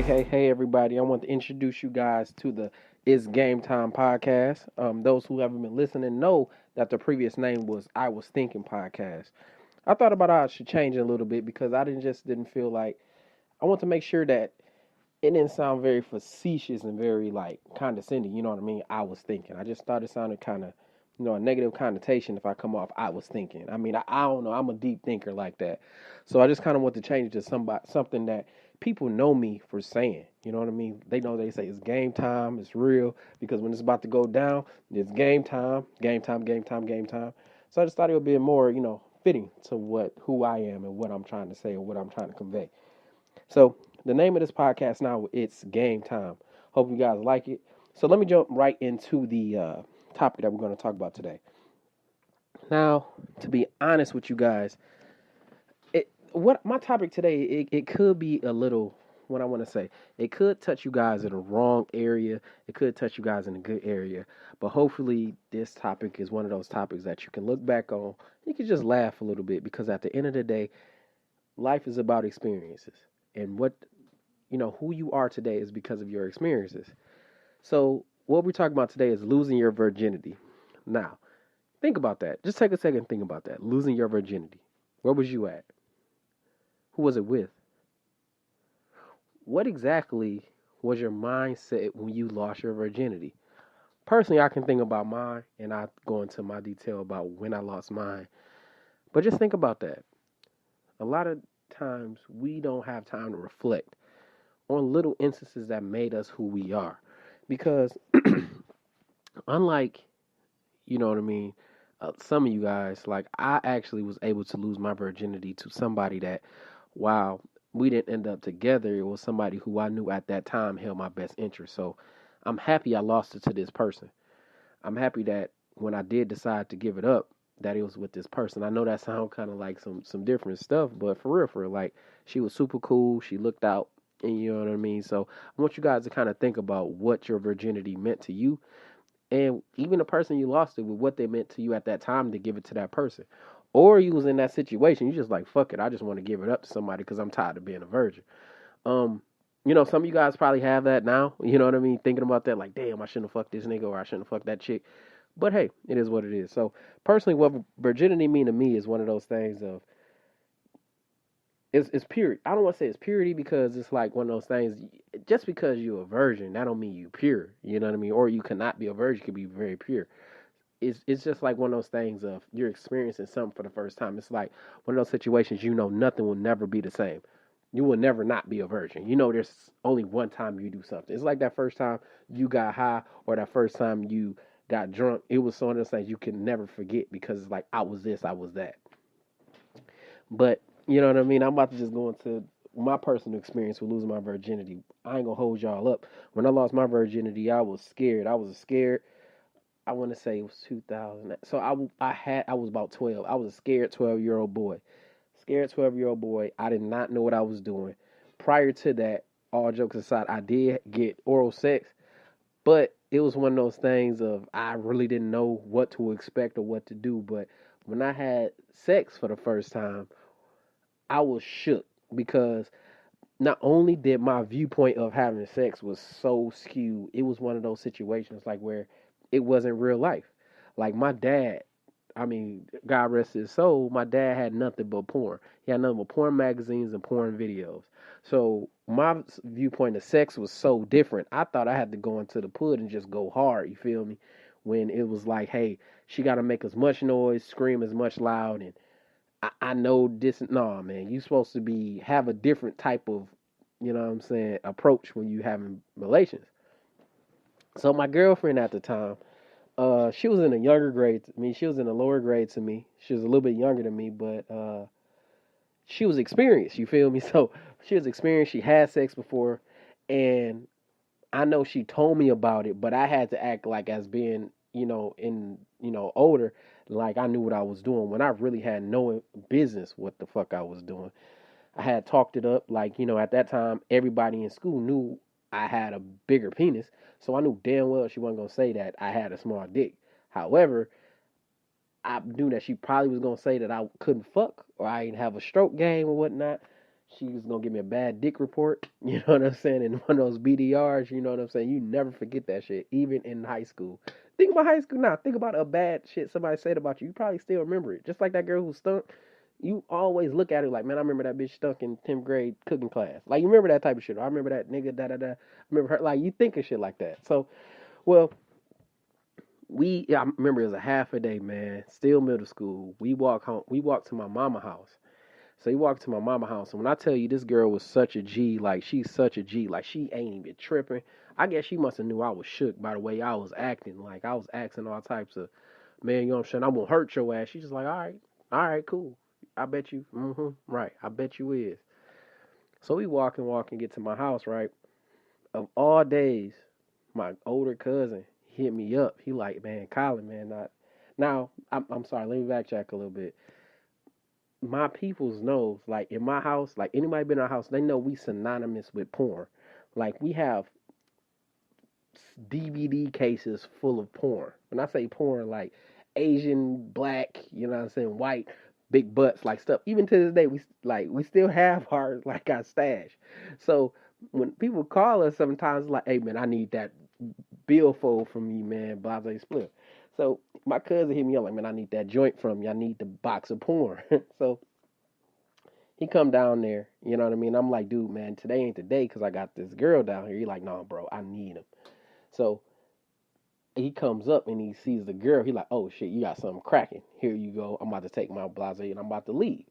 Hey, everybody. I want to introduce you guys to the It's Game Time podcast. Those who haven't been listening know that the previous name was I Was Thinking podcast. I thought about how I should change it a little bit because I didn't feel like I want to make sure that it didn't sound very facetious and very like condescending. You know what I mean? I was thinking. I just thought it sounded kind of, a negative connotation if I come off I was thinking. I don't know. I'm a deep thinker like that, so I just kind of want to change it to something that people know me for saying. You know what I mean? They know they say it's game time. It's real because when it's about to go down, it's game time, game time, game time, game time. So I just thought it would be more, fitting to who I am and what I'm trying to say or what I'm trying to convey. So the name of this podcast now, it's Game Time. Hope you guys like it. So let me jump right into the topic that we're going to talk about today. Now, to be honest with you guys, what my topic today, it could be a little, what I want to say, it could touch you guys in a wrong area. It could touch you guys in a good area. But hopefully this topic is one of those topics that you can look back on. You can just laugh a little bit because at the end of the day, life is about experiences. And who you are today is because of your experiences. So what we're talking about today is losing your virginity. Now, think about that. Just take a second and think about that. Losing your virginity. Where was you at? Who was it with? What exactly was your mindset when you lost your virginity? Personally, I can think about mine, and I go into my detail about when I lost mine. But just think about that. A lot of times we don't have time to reflect on little instances that made us who we are. Because unlike, you know what I mean, some of you guys, like I actually was able to lose my virginity to somebody that, while we didn't end up together, it was somebody who I knew at that time held my best interest. So I'm happy I lost it to this person. I'm happy that when I did decide to give it up, that it was with this person. I know that sounds kind of like some different stuff, but for real, like she was super cool. She looked out, and you know what I mean. So I want you guys to kind of think about what your virginity meant to you, and even the person you lost it with, what they meant to you at that time to give it to that person. Or you was in that situation, you just like fuck it. I just want to give it up to somebody because I'm tired of being a virgin. Um, some of you guys probably have that now. You know what I mean? Thinking about that, like, damn, I shouldn't have fucked this nigga or I shouldn't have fucked that chick. But hey, it is what it is. So personally, what virginity mean to me is one of those things of it's purity. I don't want to say it's purity because it's like one of those things. Just because you're a virgin, that don't mean you pure. You know what I mean? Or you cannot be a virgin. You could be very pure. It's just like one of those things of you're experiencing something for the first time. It's like one of those situations. Nothing will never be the same. You will never not be a virgin. There's only one time you do something. It's like that first time you got high or that first time you got drunk. It was one of those things you can never forget because it's like I was this, I was that. But you know what I mean? I'm about to just go into my personal experience with losing my virginity. I ain't gonna hold y'all up. When I lost my virginity, I was scared. I was scared. I want to say it was 2000. So I was about 12. I was a scared 12-year-old boy. Scared 12-year-old boy. I did not know what I was doing. Prior to that, all jokes aside, I did get oral sex, but it was one of those things of I really didn't know what to expect or what to do. But when I had sex for the first time, I was shook because not only did my viewpoint of having sex was so skewed, it was one of those situations like where it wasn't real life. Like my dad, God rest his soul, my dad had nothing but porn. He had nothing but porn magazines and porn videos. So my viewpoint of sex was so different. I thought I had to go into the put and just go hard, you feel me? When it was like, hey, she got to make as much noise, scream as much loud, and I know this. No, man, you supposed to have a different type of, what I'm saying, approach when you having relations. So my girlfriend at the time, she was in a younger grade. She was in a lower grade to me. She was a little bit younger than me, but she was experienced. You feel me? So she was experienced. She had sex before, and I know she told me about it, but I had to act like as being, older, like I knew what I was doing when I really had no business what the fuck I was doing. I had talked it up, like, at that time, everybody in school knew I had a bigger penis, so I knew damn well she wasn't gonna say that I had a small dick. However, I knew that she probably was gonna say that I couldn't fuck or I didn't have a stroke game or whatnot. She was gonna give me a bad dick report. You know what I'm saying? In one of those BDRs, you know what I'm saying? You never forget that shit, even in high school. Think about high school now. Think about a bad shit somebody said about you. You probably still remember it. Just like that girl who stunk. You always look at it like, man, I remember that bitch stunk in 10th grade cooking class. Like, you remember that type of shit. I remember that nigga, da da da. I remember her. Like, you think of shit like that. So, well, I remember it was a half a day, man. Still middle school. We walk home. We walked to my mama house. So he walked to my mama house, and when I tell you this girl was such a G, like she's such a G, like she ain't even tripping. I guess she must have knew I was shook by the way I was acting. Like I was asking all types of, man, you know what I'm saying? I'm gonna hurt your ass. She's just like, all right, cool. I bet you, right. I bet you is. So we walk and get to my house, right? Of all days, my older cousin hit me up. He like, man, Colin, man, not now. I'm sorry. Let me backtrack a little bit. My peoples knows, like in my house, like anybody been in our house, they know we synonymous with porn. Like we have DVD cases full of porn. When I say porn, like Asian, black, you know what I'm saying, white, big butts, like stuff. Even to this day, we still have our stash. So when people call us sometimes, like, hey man, I need that billfold from you, man, blase split. So my cousin hit me up like, man, I need that joint from you. I need the box of porn. So he come down there, you know what I mean? I'm like, dude, man, today ain't the day because I got this girl down here. He like, no, bro, I need him. So he comes up and he sees the girl. He like, oh shit, you got something cracking. Here you go. I'm about to take my blase and I'm about to leave.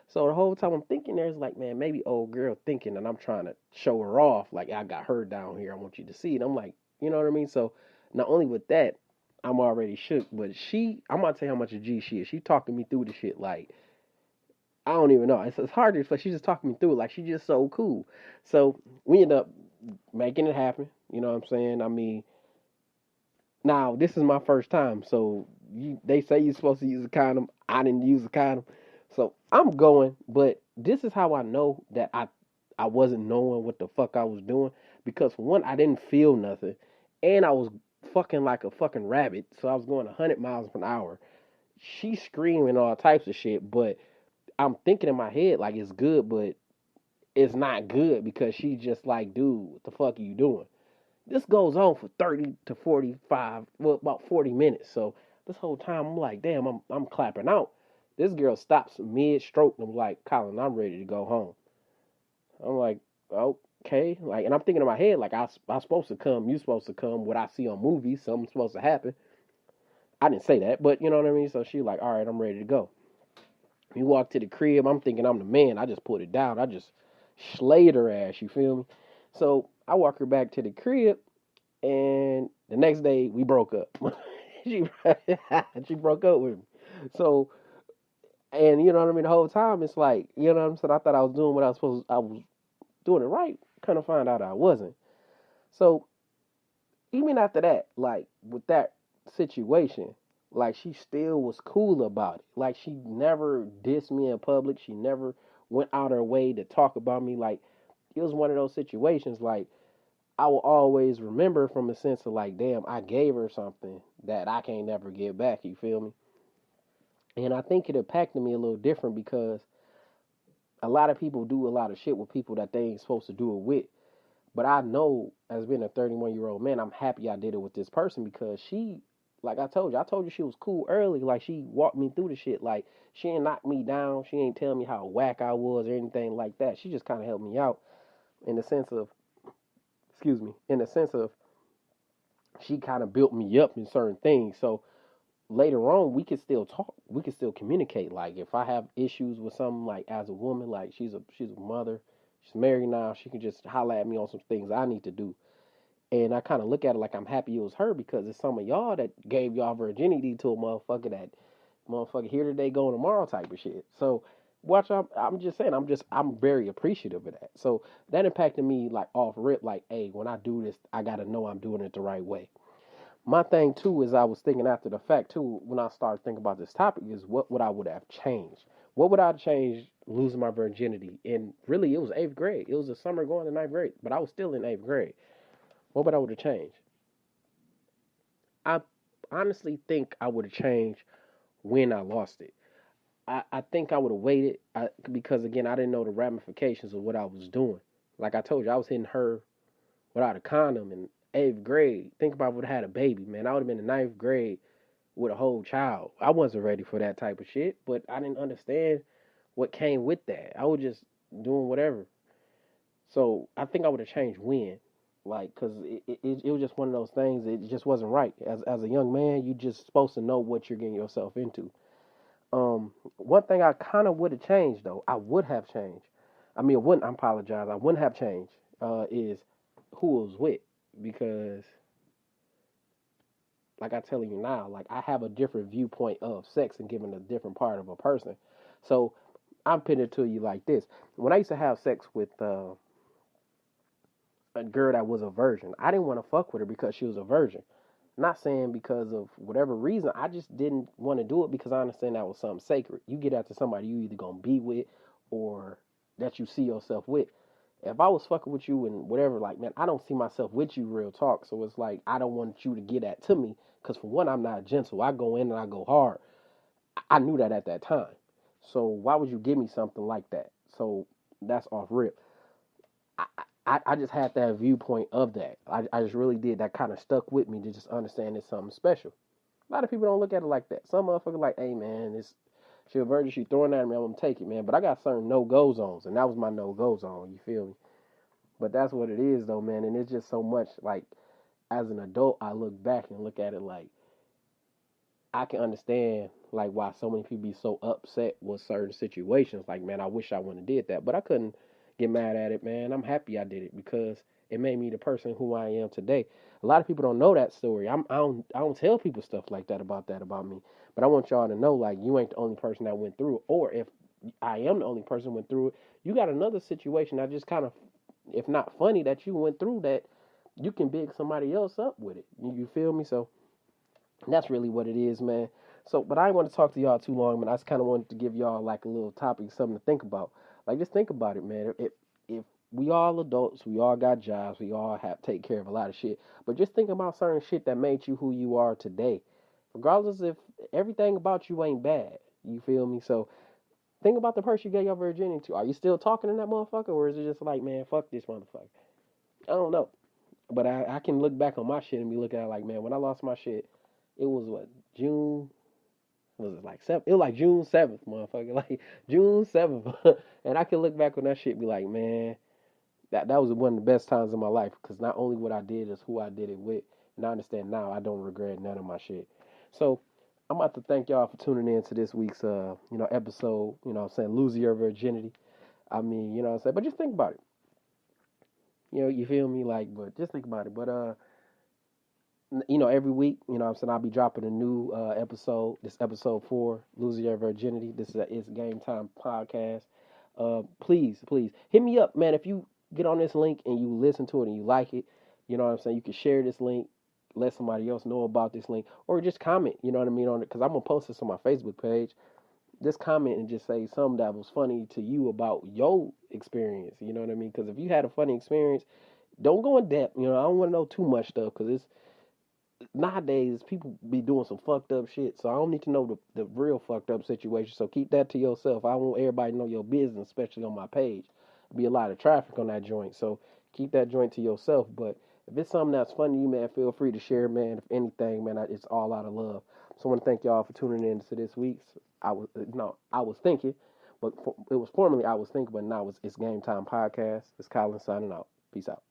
So the whole time I'm thinking there's like, man, maybe old girl thinking and I'm trying to show her off. Like, I got her down here. I want you to see it. I'm like, you know what I mean? So not only with that, I'm already shook, but I'm going to tell you how much a G she is. She talking me through the shit like, I don't even know. It's hard to explain. She's just talking me through it. Like, she's just so cool. So we end up making it happen. You know what I'm saying? I mean, now this is my first time. So they say you're supposed to use a condom. I didn't use a condom. So I'm going. But this is how I know that I wasn't knowing what the fuck I was doing. Because, for one, I didn't feel nothing. And I was fucking like a fucking rabbit. So I was going 100 miles per hour. She's screaming all types of shit. But I'm thinking in my head like it's good, but it's not good because she's just like, dude, what the fuck are you doing? This goes on for 30 to 45, well, about 40 minutes. So this whole time I'm like, damn, I'm clapping out. This girl stops mid stroke and I'm like, Colin, I'm ready to go home. I'm like, okay, like, and I'm thinking in my head like I'm supposed to come, you supposed to come. What I see on movies, something's supposed to happen. I didn't say that, but you know what I mean. So she like, all right, I'm ready to go. We walk to the crib. I'm thinking I'm the man. I just put it down. I just slayed her ass. You feel me? So I walk her back to the crib, and the next day we broke up. she she broke up with me. So, and you know what I mean. The whole time it's like, you know what I'm saying. I thought I was doing what I was supposed. I was doing it right. Kind of find out I wasn't. So even after that, like with that situation, like she still was cool about it. Like she never dissed me in public. She never went out her way to talk about me. Like it was one of those situations. Like I will always remember from a sense of like, damn, I gave her something that I can't never get back. You feel me? And I think it impacted me a little different because a lot of people do a lot of shit with people that they ain't supposed to do it with. But I know, as being a 31-year-old man, I'm happy I did it with this person because she, like I told you she was cool early. Like she walked me through the shit. Like she ain't knock me down. She ain't tell me how whack I was or anything like that. She just kind of helped me out in the sense of, excuse me, in the sense of she kind of built me up in certain things. So later on, we could still talk. We could still communicate. Like if I have issues with something, like as a woman, like she's a mother. She's married now. She can just holler at me on some things I need to do. And I kind of look at it like I'm happy it was her because it's some of y'all that gave y'all virginity to a motherfucker that motherfucker here today, going tomorrow type of shit. So watch, I'm just saying, I'm very appreciative of that. So that impacted me like off rip, like, hey, when I do this, I got to know I'm doing it the right way. My thing too is I was thinking after the fact too, when I started thinking about this topic is what would I would have changed? What would I have changed losing my virginity? And really, it was eighth grade. It was the summer going to ninth grade, but I was still in eighth grade. What would I would have changed? I honestly think I would have changed when I lost it. I think I would have waited because again I didn't know the ramifications of what I was doing. Like I told you, I was hitting her without a condom in 8th grade. Think about would have had a baby, man. I would have been in ninth grade with a whole child. I wasn't ready for that type of shit, but I didn't understand what came with that. I was just doing whatever. So I think I would have changed when, like, cause it was just one of those things. It just wasn't right. As a young man, you just supposed to know what you're getting yourself into. One thing I kind of would have changed though, I would have changed. I mean, I wouldn't. I apologize. I wouldn't have changed. Is who I was with because, like I telling you now, like I have a different viewpoint of sex and giving a different part of a person. So I'm putting it to you like this: when I used to have sex with a girl that was a virgin, I didn't want to fuck with her because she was a virgin. Not saying because of whatever reason, I just didn't want to do it because I understand that was something sacred. You get after somebody you either gonna be with or that you see yourself with. If I was fucking with you and whatever, like man, I don't see myself with you, real talk. So it's like I don't want you to get that to me because for one, I'm not gentle. I go in and I go hard. I knew that at that time. So why would you give me something like that? So that's off rip. I just had that viewpoint of that. I just really did. That kind of stuck with me to just understand it's something special. A lot of people don't look at it like that. Some motherfuckers like, hey man, it's she a virgin, she throwing at me, I'm gonna take it, man. But I got certain no go zones, and that was my no go zone. You feel me? But that's what it is, though, man. And it's just so much like as an adult, I look back and look at it like I can understand like why so many people be so upset with certain situations. Like, man, I wish I wouldn't have did that, but I couldn't get mad at it, man. I'm happy I did it because it made me the person who I am today. A lot of people don't know that story. I don't tell people stuff like that about me. But I want y'all to know like you ain't the only person that went through it. Or if I am the only person who went through it, you got another situation that just kind of, if not funny, that you went through that you can big somebody else up with it. You feel me? So that's really what it is, man. So, but I didn't want to talk to y'all too long, man. I just kind of wanted to give y'all like a little topic, something to think about. Like, just think about it, man. If we all adults, we all got jobs, we all have to take care of a lot of shit. But just think about certain shit that made you who you are today, regardless if everything about you ain't bad. You feel me? So think about the person you gave your virginity to. Are you still talking to that motherfucker, or is it just like, man, fuck this motherfucker? I don't know. But I can look back on my shit and be looking at it like, man, when I lost my shit, it was what June was it like seven? It was like June 7th, motherfucker, like June 7th, and I can look back on that shit and be like, man, that was one of the best times of my life because not only what I did is who I did it with, and I understand now I don't regret none of my shit. So I'm about to thank y'all for tuning in to this week's episode. You know, what I'm saying losing your virginity. I mean, you know what I'm saying, but just think about it. You know, you feel me? Like, but just think about it. But every week, you know what I'm saying, I'll be dropping a new episode. This episode 4, Losing Your Virginity. This is a It's Game Time podcast. Please, hit me up, man. If you get on this link and you listen to it and you like it, you know what I'm saying, you can share this link, let somebody else know about this link, or just comment, you know what I mean, on it, because I'm going to post this on my Facebook page. Just comment and just say something that was funny to you about your experience, you know what I mean? Because if you had a funny experience, don't go in depth. You know, I don't want to know too much stuff because it's nowadays people be doing some fucked up shit. So I don't need to know the real fucked up situation. So keep that to yourself. I want everybody to know your business, especially on my page. Be a lot of traffic on that joint. So keep that joint to yourself. But if it's something that's funny to you, man, feel free to share, man. If anything, man, it's all out of love. So I want to thank y'all for tuning in to this week's. I was thinking, but it was formerly I was thinking, but now it's Game Time podcast. It's Colin signing out. Peace out.